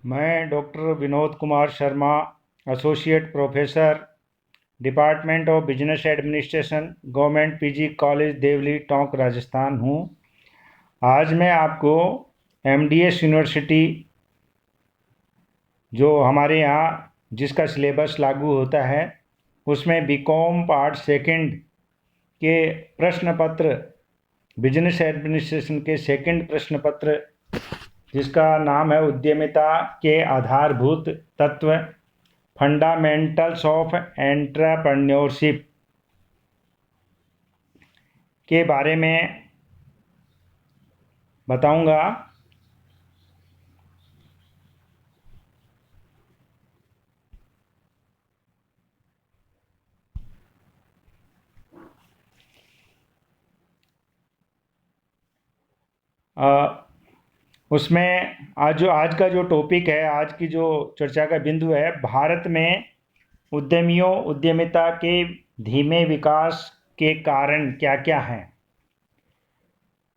मैं doctor Vinod Kumar Sharma, associate professor, department of business administration, government PG college Deoli, Tonk, Rajasthan हूँ। आज मैं आपको एमडीएस यूनिवर्सिटी जो हमारे यहाँ जिसका सिलेबस लागू होता है उसमें बीकॉम पार्ट सेकंड के प्रश्न पत्र, बिजनेस एडमिनिस्ट्रेशन के सेकंड प्रश्न पत्र जिसका नाम है उद्यमिता के आधारभूत तत्व, फंडामेंटल्स ऑफ एंटरप्रेन्योरशिप के बारे में बताऊंगा। उसमें आज का जो टॉपिक है, आज की जो चर्चा का बिंदु है, भारत में उद्यमियों उद्यमिता के धीमे विकास के कारण क्या क्या हैं।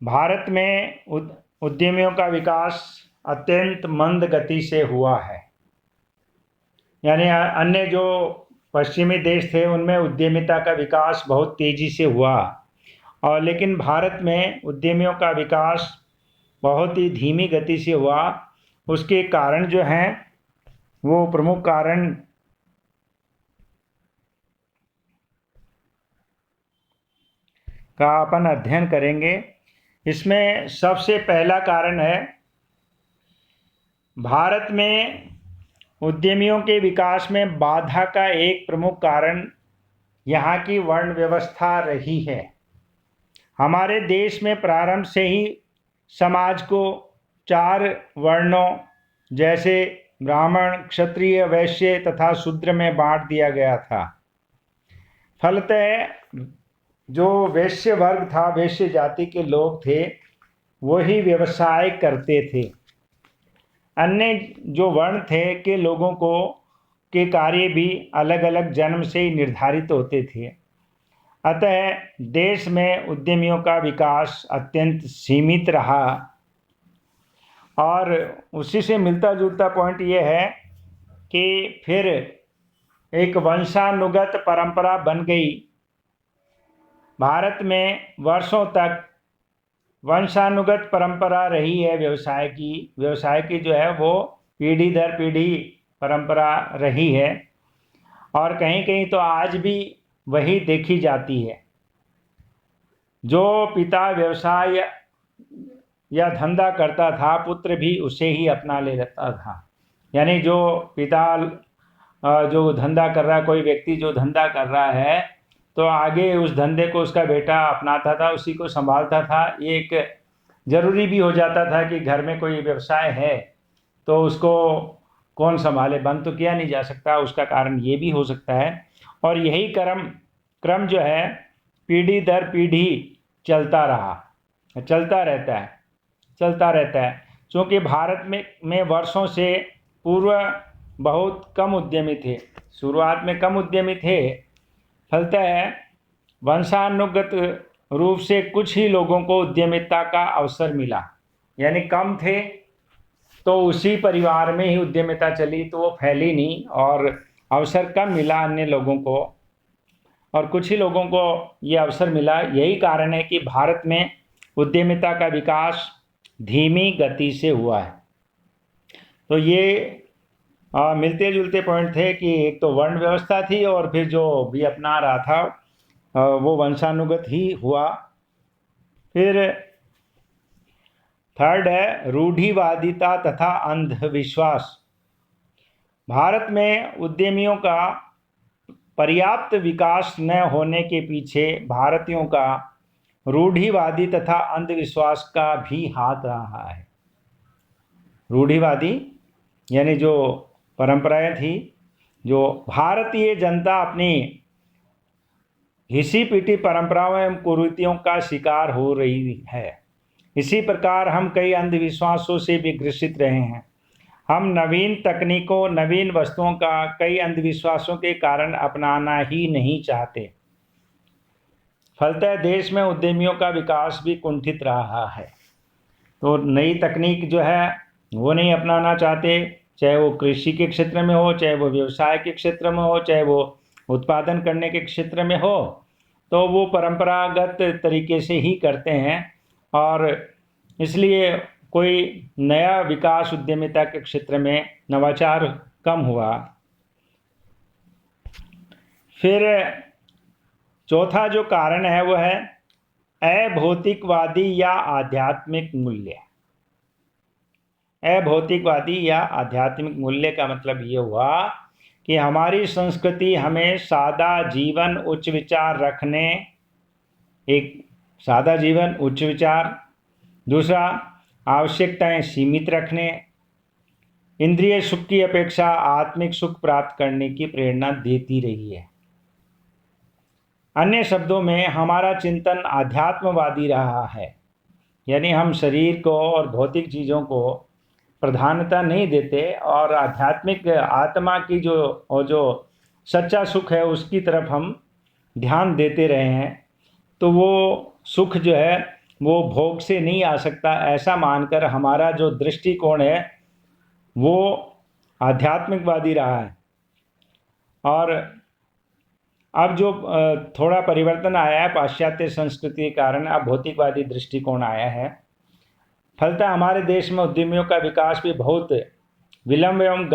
भारत में उद्यमियों का विकास अत्यंत मंद गति से हुआ है। यानी अन्य जो पश्चिमी देश थे उनमें उद्यमिता का विकास बहुत तेज़ी से हुआ, और लेकिन भारत में उद्यमियों का विकास बहुत ही धीमी गति से हुआ। उसके कारण जो हैं वो प्रमुख कारण का अपन अध्ययन करेंगे। इसमें सबसे पहला कारण है, भारत में उद्यमियों के विकास में बाधा का एक प्रमुख कारण यहाँ की वर्ण व्यवस्था रही है। हमारे देश में प्रारंभ से ही समाज को 4 वर्णों जैसे ब्राह्मण, क्षत्रिय, वैश्य तथा शूद्र में बांट दिया गया था। फलतः जो वैश्य वर्ग था, वैश्य जाति के लोग थे, वही व्यवसाय करते थे। अन्य जो वर्ण थे के लोगों को के कार्य भी अलग अलग जन्म से ही निर्धारित होते थे। अतः देश में उद्यमियों का विकास अत्यंत सीमित रहा। और उसी से मिलता जुलता पॉइंट ये है कि फिर एक वंशानुगत परंपरा बन गई। भारत में वर्षों तक वंशानुगत परंपरा रही है व्यवसाय की जो है वो पीढ़ी दर पीढ़ी परंपरा रही है, और कहीं कहीं तो आज भी वही देखी जाती है। जो पिता व्यवसाय या धंधा करता था, पुत्र भी उसे ही अपना ले लेता था। यानी जो पिता जो धंधा कर रहा है, कोई व्यक्ति जो धंधा कर रहा है, तो आगे उस धंधे को उसका बेटा अपनाता था, उसी को संभालता था। ये एक ज़रूरी भी हो जाता था कि घर में कोई व्यवसाय है तो उसको कौन संभाले, बंद तो किया नहीं जा सकता। उसका कारण ये भी हो सकता है। और यही क्रम जो है पीढ़ी दर पीढ़ी चलता रहता है। क्योंकि भारत में वर्षों से पूर्व बहुत कम उद्यमी थे, शुरुआत में कम उद्यमी थे। फलतः वंशानुगत रूप से कुछ ही लोगों को उद्यमिता का अवसर मिला। यानी कम थे तो उसी परिवार में ही उद्यमिता चली, तो वो फैली नहीं और अवसर कम मिला अन्य लोगों को, और कुछ ही लोगों को ये अवसर मिला। यही कारण है कि भारत में उद्यमिता का विकास धीमी गति से हुआ है। तो ये मिलते जुलते पॉइंट थे कि एक तो वर्ण व्यवस्था थी, और फिर जो भी अपना रहा था वो वंशानुगत ही हुआ। फिर थर्ड है रूढ़िवादिता तथा अंधविश्वास। भारत में उद्यमियों का पर्याप्त विकास न होने के पीछे भारतीयों का रूढ़िवादी तथा अंधविश्वास का भी हाथ रहा है। रूढ़िवादी यानी जो परंपराएं थी, जो भारतीय जनता अपनी घिसी पिटी परंपराओं एवं कुरीतियों का शिकार हो रही है। इसी प्रकार हम कई अंधविश्वासों से भी ग्रसित रहे हैं। हम नवीन तकनीकों, नवीन वस्तुओं का कई अंधविश्वासों के कारण अपनाना ही नहीं चाहते। फलतः देश में उद्यमियों का विकास भी कुंठित रहा है। तो नई तकनीक जो है वो नहीं अपनाना चाहते, चाहे वो कृषि के क्षेत्र में हो, चाहे वो व्यवसाय के क्षेत्र में हो, चाहे वो उत्पादन करने के क्षेत्र में हो, तो वो परंपरागत तरीके से ही करते हैं। और इसलिए कोई नया विकास उद्यमिता के क्षेत्र में नवाचार कम हुआ। फिर चौथा जो कारण है वो है अभौतिकवादी या आध्यात्मिक मूल्य। अभौतिकवादी या आध्यात्मिक मूल्य का मतलब ये हुआ कि हमारी संस्कृति हमें सादा जीवन उच्च विचार रखने, एक सादा जीवन उच्च विचार, दूसरा आवश्यकताएं सीमित रखने, इंद्रिय सुख की अपेक्षा आत्मिक सुख प्राप्त करने की प्रेरणा देती रही है। अन्य शब्दों में हमारा चिंतन आध्यात्मवादी रहा है, यानी हम शरीर को और भौतिक चीज़ों को प्रधानता नहीं देते और आध्यात्मिक आत्मा की जो सच्चा सुख है उसकी तरफ हम ध्यान देते रहे हैं। तो वो सुख जो है वो भोग से नहीं आ सकता, ऐसा मानकर हमारा जो दृष्टिकोण है वो आध्यात्मिकवादी रहा है। और अब जो थोड़ा परिवर्तन आया है पाश्चात्य संस्कृति के कारण, अब भौतिकवादी दृष्टिकोण आया है। फलतः हमारे देश में उद्यमियों का विकास भी बहुत विलंब एवं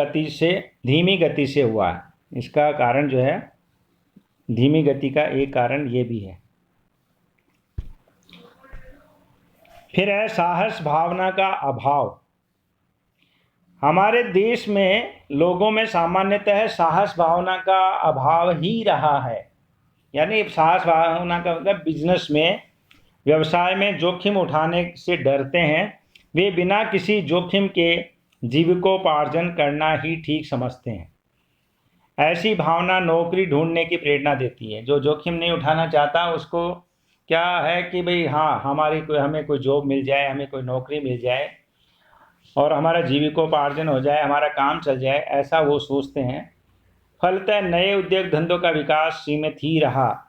धीमी गति से हुआ है। इसका कारण जो है धीमी गति का एक कारण ये भी है। फिर है साहस भावना का अभाव। हमारे देश में लोगों में सामान्यतः साहस भावना का अभाव ही रहा है। यानी साहस भावना का मतलब बिजनेस में, व्यवसाय में जोखिम उठाने से डरते हैं। वे बिना किसी जोखिम के जीविकोपार्जन करना ही ठीक समझते हैं। ऐसी भावना नौकरी ढूंढने की प्रेरणा देती है। जो जोखिम नहीं उठाना चाहता उसको क्या है कि भाई हाँ हमें कोई जॉब मिल जाए, हमें कोई नौकरी मिल जाए और हमारा जीविकोपार्जन हो जाए, हमारा काम चल जाए, ऐसा वो सोचते हैं। फलतः नए उद्योग धंधों का विकास सीमित ही रहा।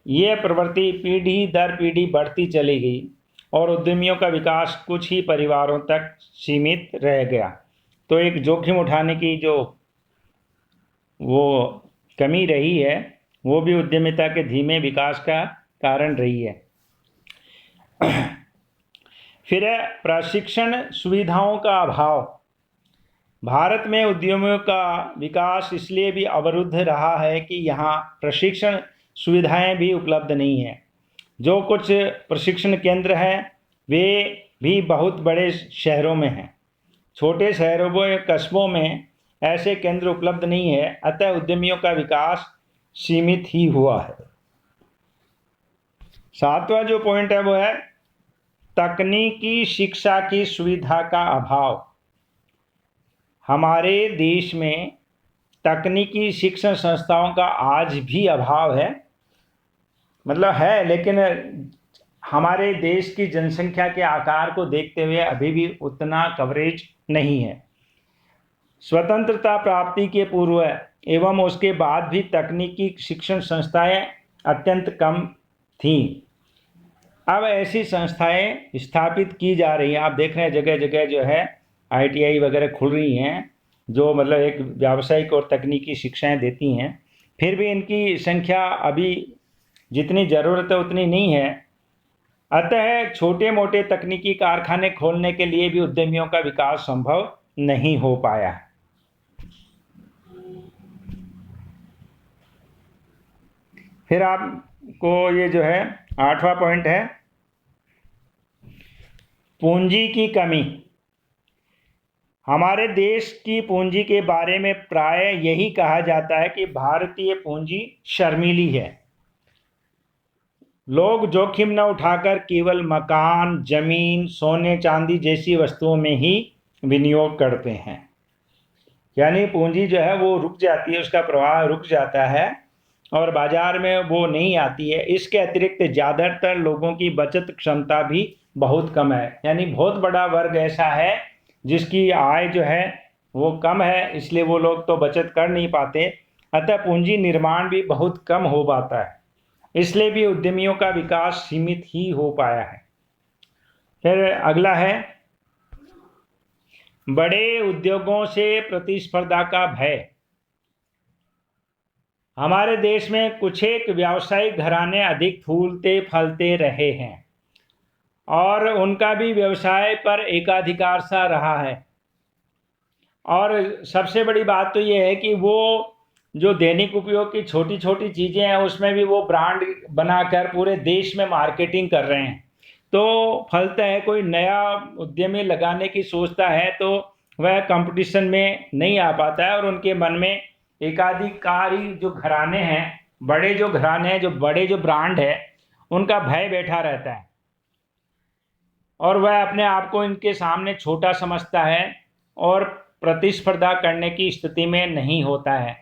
ये प्रवृत्ति पीढ़ी दर पीढ़ी बढ़ती चली गई और उद्यमियों का विकास कुछ ही परिवारों तक सीमित रह गया। तो एक जोखिम उठाने की जो वो कमी रही है वो भी उद्यमिता के धीमे विकास का कारण रही है। फिर है प्रशिक्षण सुविधाओं का अभाव। भारत में उद्यमियों का विकास इसलिए भी अवरुद्ध रहा है कि यहाँ प्रशिक्षण सुविधाएं भी उपलब्ध नहीं हैं। जो कुछ प्रशिक्षण केंद्र हैं वे भी बहुत बड़े शहरों में हैं। छोटे शहरों व कस्बों में ऐसे केंद्र उपलब्ध नहीं है, अतः उद्यमियों का विकास सीमित ही हुआ है। सातवां जो पॉइंट है वो है तकनीकी शिक्षा की सुविधा का अभाव। हमारे देश में तकनीकी शिक्षण संस्थाओं का आज भी अभाव है, मतलब है, लेकिन हमारे देश की जनसंख्या के आकार को देखते हुए अभी भी उतना कवरेज नहीं है। स्वतंत्रता प्राप्ति के पूर्व एवं उसके बाद भी तकनीकी शिक्षण संस्थाएं अत्यंत कम थीं। अब ऐसी संस्थाएं स्थापित की जा रही हैं। आप देख रहे हैं जगह जगह जो है ITI वगैरह खुल रही हैं, जो मतलब एक व्यावसायिक और तकनीकी शिक्षाएं देती हैं। फिर भी इनकी संख्या अभी जितनी ज़रूरत है उतनी नहीं है। अतः छोटे मोटे तकनीकी कारखाने खोलने के लिए भी उद्यमियों का विकास संभव नहीं हो पाया। फिर आपको ये जो है 8वां पॉइंट है पूंजी की कमी। हमारे देश की पूंजी के बारे में प्राय यही कहा जाता है कि भारतीय पूंजी शर्मीली है। लोग जोखिम न उठाकर केवल मकान, जमीन, सोने चांदी जैसी वस्तुओं में ही विनियोग करते हैं। यानी पूंजी जो है वो रुक जाती है, उसका प्रवाह रुक जाता है और बाजार में वो नहीं आती है। इसके अतिरिक्त ज़्यादातर लोगों की बचत क्षमता भी बहुत कम है। यानी बहुत बड़ा वर्ग ऐसा है जिसकी आय जो है वो कम है, इसलिए वो लोग तो बचत कर नहीं पाते। अतः पूंजी निर्माण भी बहुत कम हो पाता है, इसलिए भी उद्यमियों का विकास सीमित ही हो पाया है। फिर अगला है बड़े उद्योगों से प्रतिस्पर्धा का भय। हमारे देश में कुछ एक व्यावसायिक घराने अधिक फूलते फलते रहे हैं और उनका भी व्यवसाय पर एकाधिकार सा रहा है। और सबसे बड़ी बात तो ये है कि वो जो दैनिक उपयोग की छोटी छोटी चीज़ें हैं उसमें भी वो ब्रांड बनाकर पूरे देश में मार्केटिंग कर रहे हैं। तो फलता है कोई नया उद्यमी लगाने की सोचता है तो वह कंपटीशन में नहीं आ पाता है और उनके मन में एकाधिकारी जो घराने हैं, बड़े जो घराने हैं, जो बड़े जो ब्रांड है, उनका भय बैठा रहता है और वह अपने आप को इनके सामने छोटा समझता है और प्रतिस्पर्धा करने की स्थिति में नहीं होता है।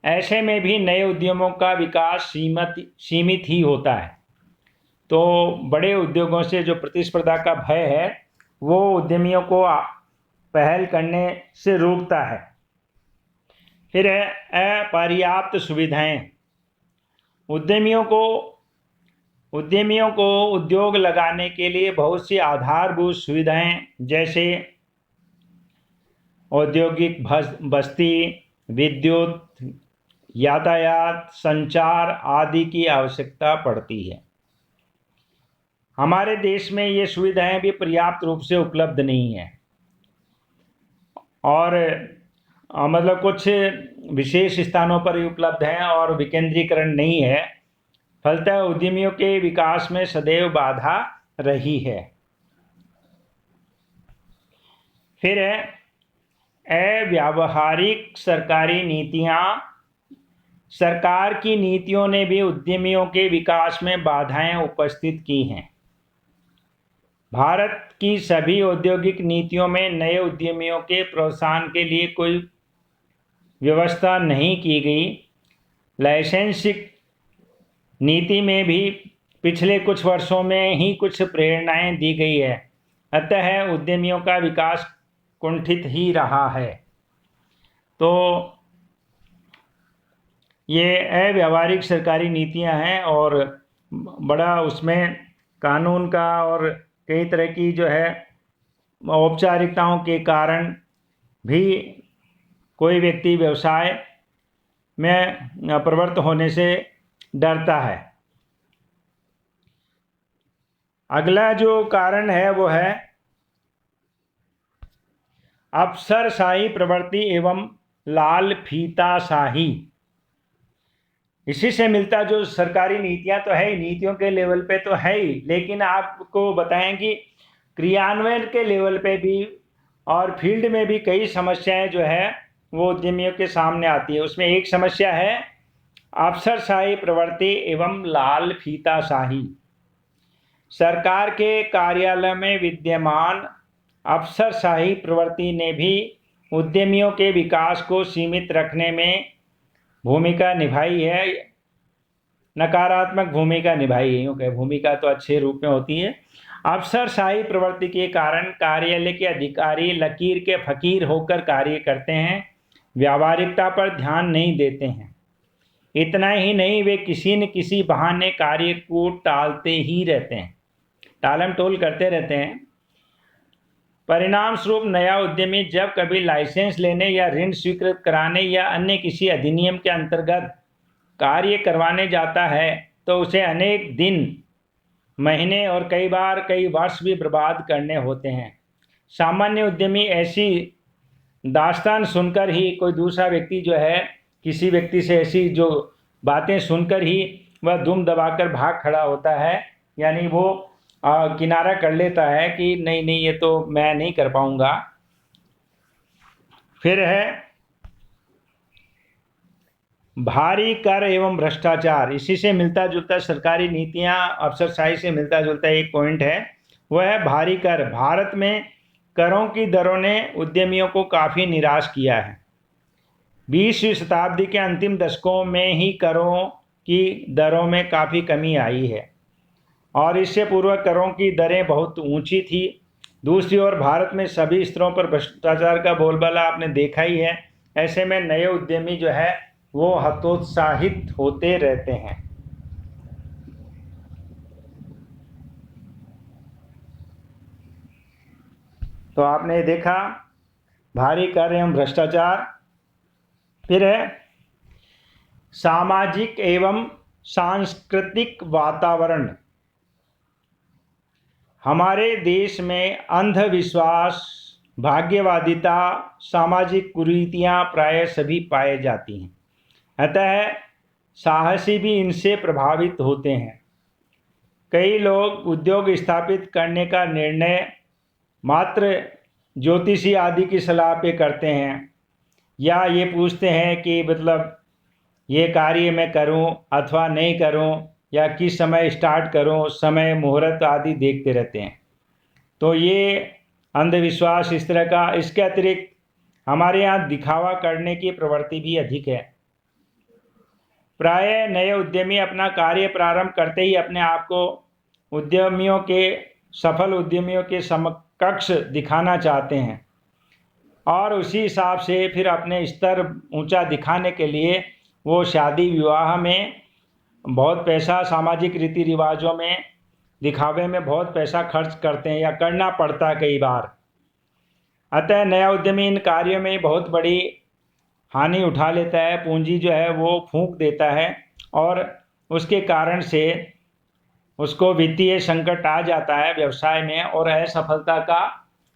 ऐसे में भी नए उद्यमों का विकास सीमित ही होता है। तो बड़े उद्योगों से जो प्रतिस्पर्धा का भय है वो उद्यमियों को पहल करने से रोकता है। फिर है अपर्याप्त सुविधाएं। उद्यमियों को उद्योग लगाने के लिए बहुत सी आधारभूत सुविधाएं जैसे औद्योगिक बस्ती, विद्युत, यातायात, संचार आदि की आवश्यकता पड़ती है। हमारे देश में ये सुविधाएं भी पर्याप्त रूप से उपलब्ध नहीं है और मतलब कुछ विशेष स्थानों पर ही उपलब्ध हैं और विकेंद्रीकरण नहीं है। फलतः उद्यमियों के विकास में सदैव बाधा रही है। फिर है अव्यावहारिक सरकारी नीतियां। सरकार की नीतियों ने भी उद्यमियों के विकास में बाधाएं उपस्थित की हैं। भारत की सभी औद्योगिक नीतियों में नए उद्यमियों के प्रोत्साहन के लिए कोई व्यवस्था नहीं की गई। लाइसेंसिंग नीति में भी पिछले कुछ वर्षों में ही कुछ प्रेरणाएं दी गई है, अतः उद्यमियों का विकास कुंठित ही रहा है। तो ये अव्यावहारिक सरकारी नीतियां हैं और बड़ा उसमें कानून का और कई तरह की जो है औपचारिकताओं के कारण भी कोई व्यक्ति व्यवसाय में प्रवृत्त होने से डरता है। अगला जो कारण है वो है अफसरशाही प्रवृत्ति एवं लाल फीताशाही। इसी से मिलता जो सरकारी नीतियां तो है ही, नीतियों के लेवल पे तो है ही, लेकिन आपको बताएं कि क्रियान्वयन के लेवल पे भी और फील्ड में भी कई समस्याएं जो है वो उद्यमियों के सामने आती है। उसमें एक समस्या है अफसरशाही प्रवृत्ति एवं लाल फीताशाही। सरकार के कार्यालय में विद्यमान अफसरशाही प्रवृत्ति ने भी उद्यमियों के विकास को सीमित रखने में भूमिका निभाई है, नकारात्मक भूमिका निभाई है। यूँ कहे भूमिका तो अच्छे रूप में होती है। अफसरशाही प्रवृत्ति के कारण कार्यालय के अधिकारी लकीर के फकीर होकर कार्य करते हैं, व्यावहारिकता पर ध्यान नहीं देते हैं। इतना ही नहीं, वे किसी न किसी बहाने कार्य को टालते ही रहते हैं, टालम टोल करते रहते हैं। परिणाम स्वरूप नया उद्यमी जब कभी लाइसेंस लेने या ऋण स्वीकृत कराने या अन्य किसी अधिनियम के अंतर्गत कार्य करवाने जाता है तो उसे अनेक दिन, महीने और कई बार कई वर्ष भी बर्बाद करने होते हैं। सामान्य उद्यमी ऐसी दास्तान सुनकर ही, कोई दूसरा व्यक्ति जो है किसी व्यक्ति से ऐसी जो बातें सुनकर ही वह दुम दबाकर भाग खड़ा होता है, यानी वो किनारा कर लेता है कि नहीं नहीं ये तो मैं नहीं कर पाऊंगा। फिर है भारी कर एवं भ्रष्टाचार। इसी से मिलता जुलता सरकारी नीतियां, अफसरशाही से मिलता जुलता एक पॉइंट है, वह है भारी कर। भारत में करों की दरों ने उद्यमियों को काफ़ी निराश किया है। 20वीं शताब्दी के अंतिम दशकों में ही करों की दरों में काफ़ी कमी आई है और इससे पूर्व करों की दरें बहुत ऊंची थी। दूसरी ओर भारत में सभी स्तरों पर भ्रष्टाचार का बोलबाला आपने देखा ही है। ऐसे में नए उद्यमी जो है वो हतोत्साहित होते रहते हैं। तो आपने देखा भारी कर एवं भ्रष्टाचार। फिर है सामाजिक एवं सांस्कृतिक वातावरण। हमारे देश में अंधविश्वास, भाग्यवादिता, सामाजिक कुरीतियाँ प्राय सभी पाए जाती हैं, अतः साहसी भी इनसे प्रभावित होते हैं। कई लोग उद्योग स्थापित करने का निर्णय मात्र ज्योतिषी आदि की सलाह पे करते हैं, या ये पूछते हैं कि मतलब ये कार्य मैं करूं अथवा नहीं करूं, या किस समय स्टार्ट करूं, समय मुहूर्त आदि देखते रहते हैं। तो ये अंधविश्वास इस तरह का। इसके अतिरिक्त हमारे यहाँ दिखावा करने की प्रवृत्ति भी अधिक है। प्राय नए उद्यमी अपना कार्य प्रारंभ करते ही अपने आप को सफल उद्यमियों के समकक्ष दिखाना चाहते हैं, और उसी हिसाब से फिर अपने स्तर ऊंचा दिखाने के लिए वो शादी विवाह में बहुत पैसा, सामाजिक रीति रिवाजों में दिखावे में बहुत पैसा खर्च करते हैं, या करना पड़ता है कई बार। अतः नया उद्यमी इन कार्यों में बहुत बड़ी हानि उठा लेता है, पूंजी जो है वो फूंक देता है, और उसके कारण से उसको वित्तीय संकट आ जाता है व्यवसाय में, और असफलता का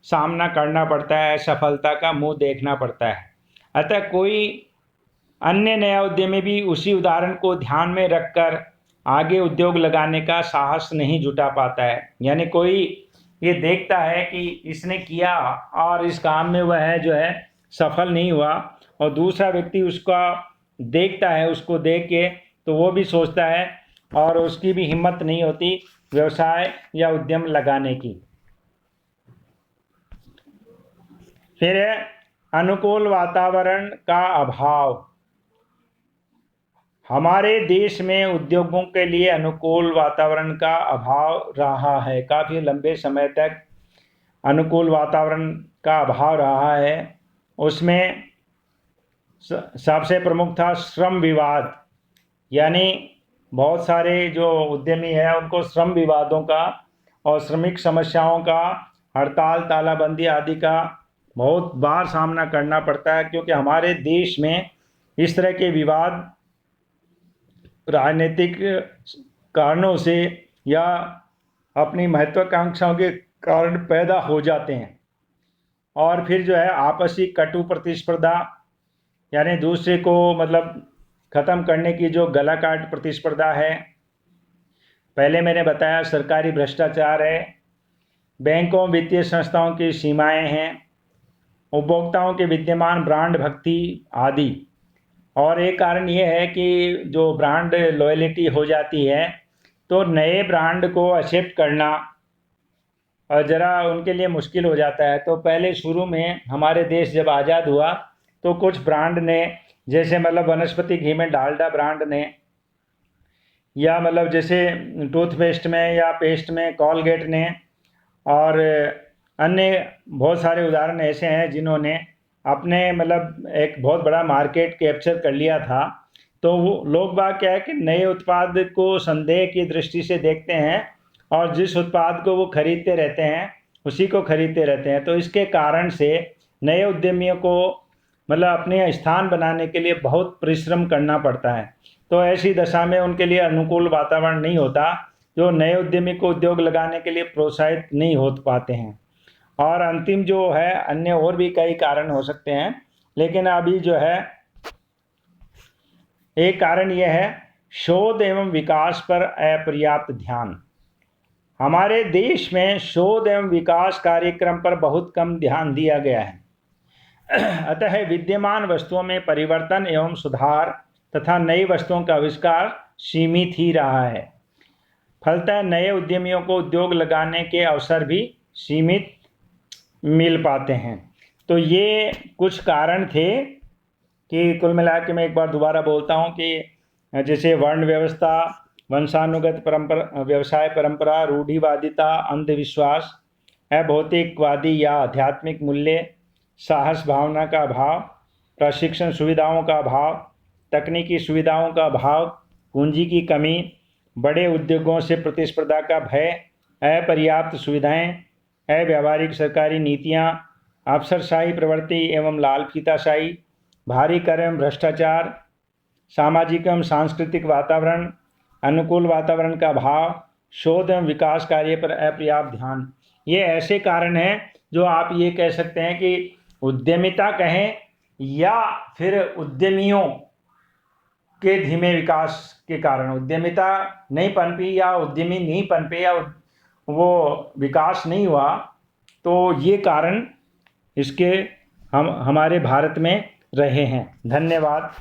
सामना करना पड़ता है, असफलता का मुंह देखना पड़ता है। अतः कोई अन्य नया उद्यमी भी उसी उदाहरण को ध्यान में रखकर आगे उद्योग लगाने का साहस नहीं जुटा पाता है। यानी कोई ये देखता है कि इसने किया और इस काम में वह जो है सफल नहीं हुआ, और दूसरा व्यक्ति उसका देखता है, उसको देख के तो वो भी सोचता है, और उसकी भी हिम्मत नहीं होती व्यवसाय या उद्यम लगाने की। फिर है अनुकूल वातावरण का अभाव। हमारे देश में उद्योगों के लिए अनुकूल वातावरण का अभाव रहा है। काफ़ी लंबे समय तक अनुकूल वातावरण का अभाव रहा है। उसमें सबसे प्रमुख था श्रम विवाद। यानी बहुत सारे जो उद्यमी हैं उनको श्रम विवादों का और श्रमिक समस्याओं का, हड़ताल, तालाबंदी आदि का बहुत बार सामना करना पड़ता है, क्योंकि हमारे देश में इस तरह के विवाद राजनीतिक कारणों से या अपनी महत्वाकांक्षाओं के कारण पैदा हो जाते हैं। और फिर जो है आपसी कटु प्रतिस्पर्धा, यानी दूसरे को मतलब ख़त्म करने की जो गला काट प्रतिस्पर्धा है। पहले मैंने बताया सरकारी भ्रष्टाचार है, बैंकों, वित्तीय संस्थाओं की सीमाएं हैं, उपभोक्ताओं के विद्यमान ब्रांड भक्ति आदि। और एक कारण ये है कि जो ब्रांड लॉयल्टी हो जाती है तो नए ब्रांड को एक्सेप्ट करना और ज़रा उनके लिए मुश्किल हो जाता है। तो पहले शुरू में हमारे देश जब आज़ाद हुआ तो कुछ ब्रांड ने, जैसे मतलब वनस्पति घी में डालडा ब्रांड ने, या मतलब जैसे टूथपेस्ट में या पेस्ट में कॉलगेट ने, और अन्य बहुत सारे उदाहरण ऐसे हैं जिन्होंने अपने मतलब एक बहुत बड़ा मार्केट कैप्चर कर लिया था। तो वो लोग बाग क्या है कि नए उत्पाद को संदेह की दृष्टि से देखते हैं, और जिस उत्पाद को वो खरीदते रहते हैं उसी को खरीदते रहते हैं। तो इसके कारण से नए उद्यमियों को मतलब अपने स्थान बनाने के लिए बहुत परिश्रम करना पड़ता है। तो ऐसी दशा में उनके लिए अनुकूल वातावरण नहीं होता, जो नए उद्यमी को उद्योग लगाने के लिए प्रोत्साहित नहीं हो पाते हैं। और अंतिम जो है, अन्य और भी कई कारण हो सकते हैं, लेकिन अभी जो है एक कारण यह है शोध एवं विकास पर अपर्याप्त ध्यान। हमारे देश में शोध एवं विकास कार्यक्रम पर बहुत कम ध्यान दिया गया है। अतः विद्यमान वस्तुओं में परिवर्तन एवं सुधार तथा नई वस्तुओं का आविष्कार सीमित ही रहा है। फलतः नए उद्यमियों को उद्योग लगाने के अवसर भी सीमित मिल पाते हैं। तो ये कुछ कारण थे कि कुल मिला के मैं एक बार दोबारा बोलता हूँ कि जैसे वर्ण व्यवस्था, वंशानुगत परंपरा, व्यवसाय परंपरा, रूढ़िवादिता, अंधविश्वास, अभौतिकवादी या आध्यात्मिक मूल्य, साहस भावना का अभाव, प्रशिक्षण सुविधाओं का अभाव, तकनीकी सुविधाओं का अभाव, पूंजी की कमी, बड़े उद्योगों से प्रतिस्पर्धा का भय, अपर्याप्त सुविधाएं, अव्यावहारिक सरकारी नीतियां, अफसरशाही प्रवृत्ति एवं लाल फीताशाही, भारी कर एवं भ्रष्टाचार, सामाजिक एवं सांस्कृतिक वातावरण, अनुकूल वातावरण का अभाव, शोध एवं विकास कार्य पर अपर्याप्त ध्यान, ये ऐसे कारण हैं जो आप ये कह सकते हैं कि उद्यमिता कहें या फिर उद्यमियों के धीमे विकास के कारण, उद्यमिता नहीं पनपी या उद्यमी नहीं पनपे या वो विकास नहीं हुआ, तो ये कारण इसके हमारे भारत में रहे हैं। धन्यवाद।